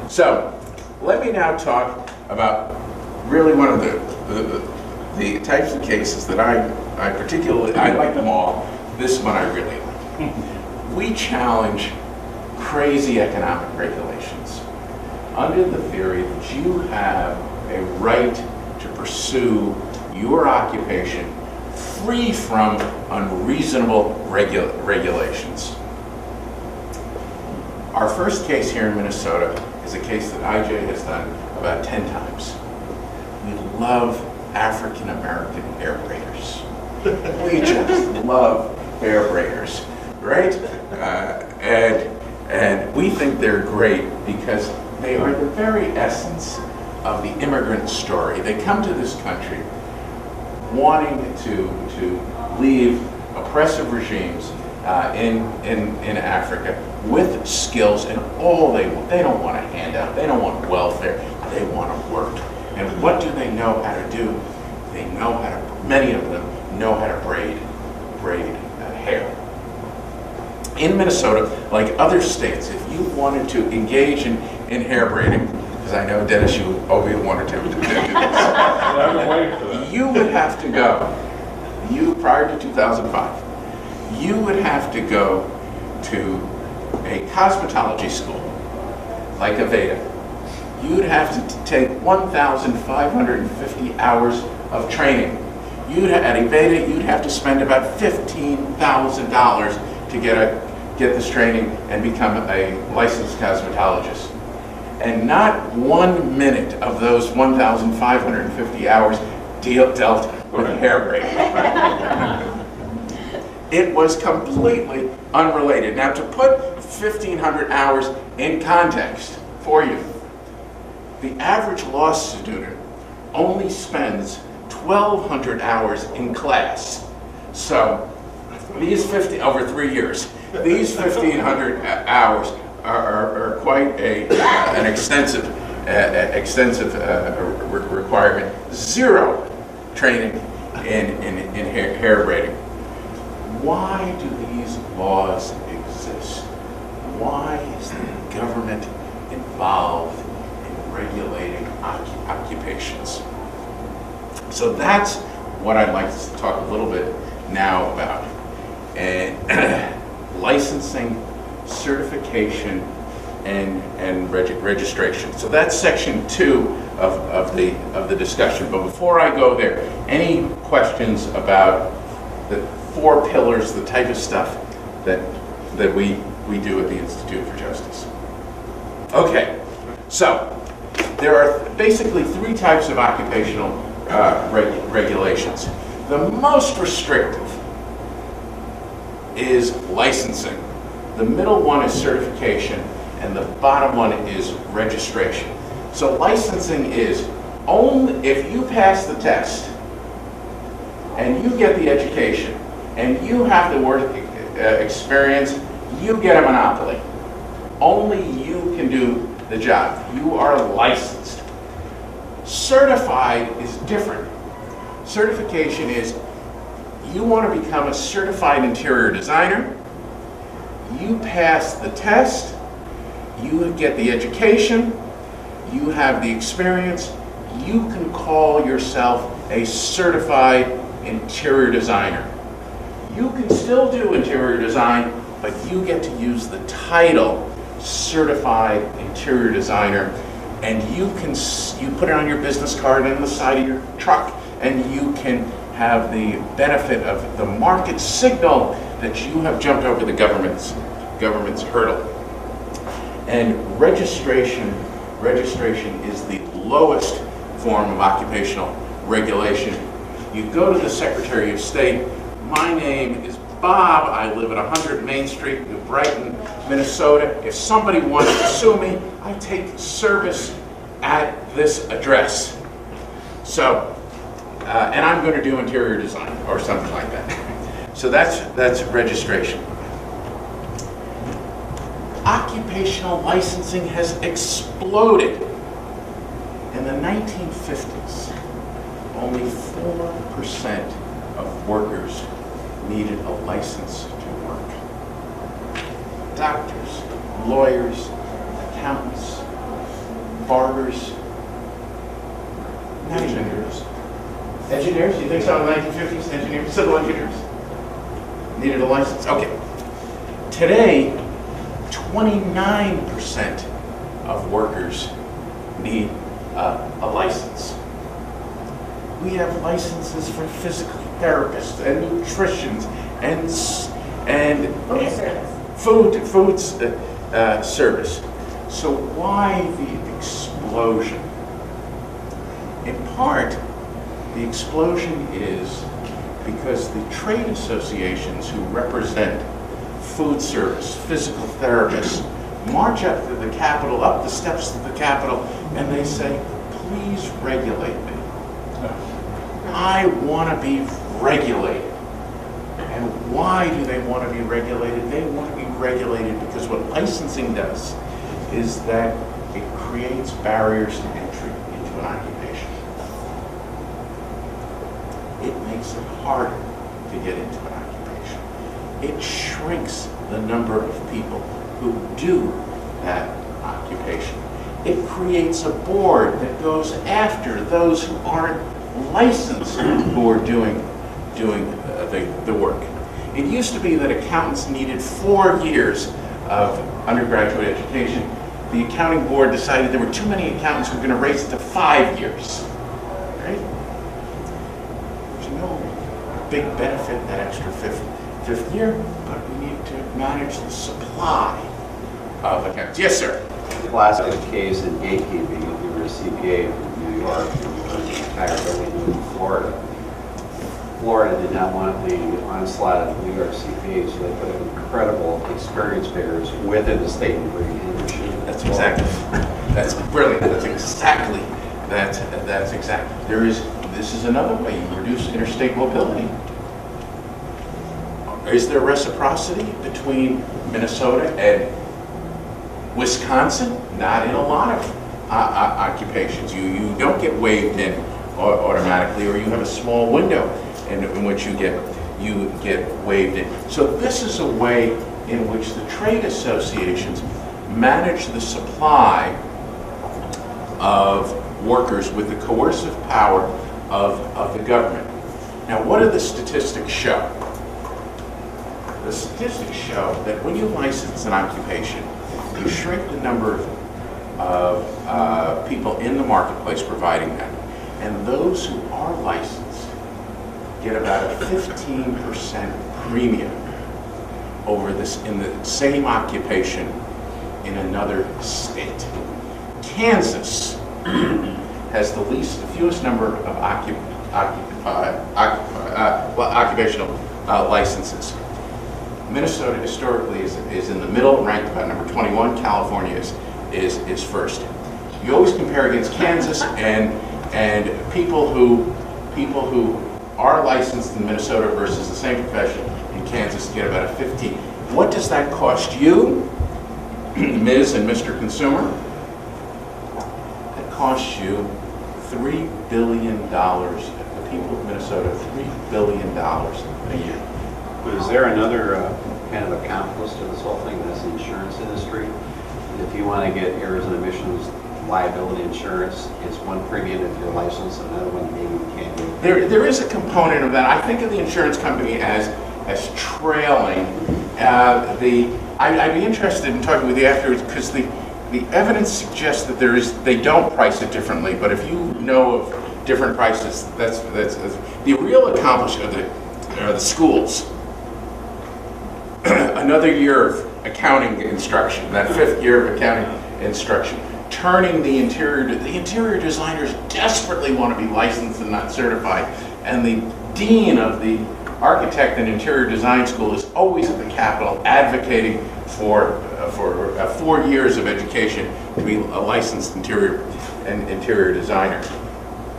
So, let me now talk about really one of the types of cases that I like them all. This one I really like. We challenge crazy economic regulations under the theory that you have a right to pursue your occupation free from unreasonable regulations. Our first case here in Minnesota is a case that IJ has done about 10 times. We love African American air braiders. We just love air braiders, right? And we think they're great because they are the very essence of the immigrant story. They come to this country wanting to leave oppressive regimes in Africa with skills, and all they don't want a handout, they don't want welfare, they want to work. And what do they know how to do? They know how to, many of them know how to braid hair. In Minnesota, like other states, if you wanted to engage in hair braiding, because I know, Dennis, you always wanted to do this, you would have to go, prior to 2005, you would have to go to a cosmetology school, like Aveda. You'd have to take 1,550 hours of training. At Aveda, you'd have to spend about $15,000 to get this training and become a licensed cosmetologist. And not 1 minute of those 1,550 hours dealt with hair braiding. It was completely unrelated. Now, to put 1,500 hours in context for you, the average law student only spends 1,200 hours in class. So, over 3 years, these 1,500 hours are quite an extensive requirement. Zero training in hair braiding. Why do these laws exist? Why is the government involved in regulating occupations? So that's what I'd like to talk a little bit now about. And licensing, certification, and registration. So that's section 2 of the discussion. But before I go there, any questions about the 4 pillars, the type of stuff that we do at the Institute for Justice? Okay, so there are basically 3 types of occupational regulations. The most restrictive is licensing. The middle one is certification, and the bottom one is registration. So licensing is only if you pass the test and you get the education and you have the work experience, you get a monopoly. Only you can do the job. You are licensed. Certified is different. Certification is you want to become a certified interior designer, you pass the test, you get the education, you have the experience, you can call yourself a certified interior designer. You can still do interior design, but you get to use the title certified interior designer, and you put it on your business card and the side of your truck, and you can have the benefit of the market signal that you have jumped over the government's hurdle. And registration is the lowest form of occupational regulation. You go to the Secretary of State. My name is Bob. I live at 100 Main Street in Brighton, Minnesota. If somebody wants to sue me, I take service at this address. So, and I'm going to do interior design or something like that. So that's registration. Occupational licensing has exploded. In the 1950s, only 4% of workers needed a license to work. Doctors, lawyers, accountants, barbers, not even engineers. You think so? In the 1950s, engineers, civil engineers needed a license. Okay. Today, 29% of workers need a license. We have licenses for physical therapists and nutritionists and food service. So why the explosion? In part, the explosion is because the trade associations who represent food service, physical therapists, march up to the Capitol, up the steps of the Capitol, and they say, please regulate me. I want to be regulated. And why do they want to be regulated? They want to be regulated because what licensing does is that it creates barriers to entry into an occupation. It makes it harder to get into an occupation. It shrinks the number of people who do that occupation. It creates a board that goes after those who aren't licensed who are doing the work. It used to be that accountants needed 4 years of undergraduate education. The accounting board decided there were too many accountants who were going to raise it to 5 years. Right? There's no big benefit in that extra fifth year, but we need to manage the supply of accountants. Yes, sir. Classic case in gatekeeping. If you were a CPA from New York and you were retired building in Florida. Florida did not want the onslaught of New York CPAs, so they put incredible experience barriers within the state and bring industry. That's exactly. That's brilliant. That's exactly. This is another way you reduce interstate mobility. Is there reciprocity between Minnesota and Wisconsin? Not in a lot of occupations. You don't get waived in automatically, or you have a small window in which you get waived in. So this is a way in which the trade associations manage the supply of workers with the coercive power of the government. Now, what do the statistics show? The statistics show that when you license an occupation, you shrink the number of people in the marketplace providing that. And those who are licensed get about a 15% premium over this in the same occupation in another state. Kansas has the fewest number of occupational licenses. Minnesota historically is in the middle, ranked about number 21. California is first. You always compare against Kansas and people who are licensed in Minnesota versus the same profession in Kansas get about a 15. What does that cost you, Ms. and Mr. Consumer? It costs you $3 billion. The people of Minnesota, $3 billion a year. But is there another kind of accomplice to this whole thing? That's the insurance industry. And if you want to get errors and omissions liability insurance, it's one premium if you're licensed, another one maybe you can't do. There is a component of that. I think of the insurance company as trailing. I'd be interested in talking with you afterwards because the evidence suggests that they don't price it differently. But if you know of different prices, that's the real accomplishment are the schools. Another year of accounting instruction, that 5th year of accounting instruction, turning the interior designers desperately want to be licensed and not certified, and the dean of the architect and interior design school is always at the Capitol advocating for 4 years of education to be a licensed interior designer.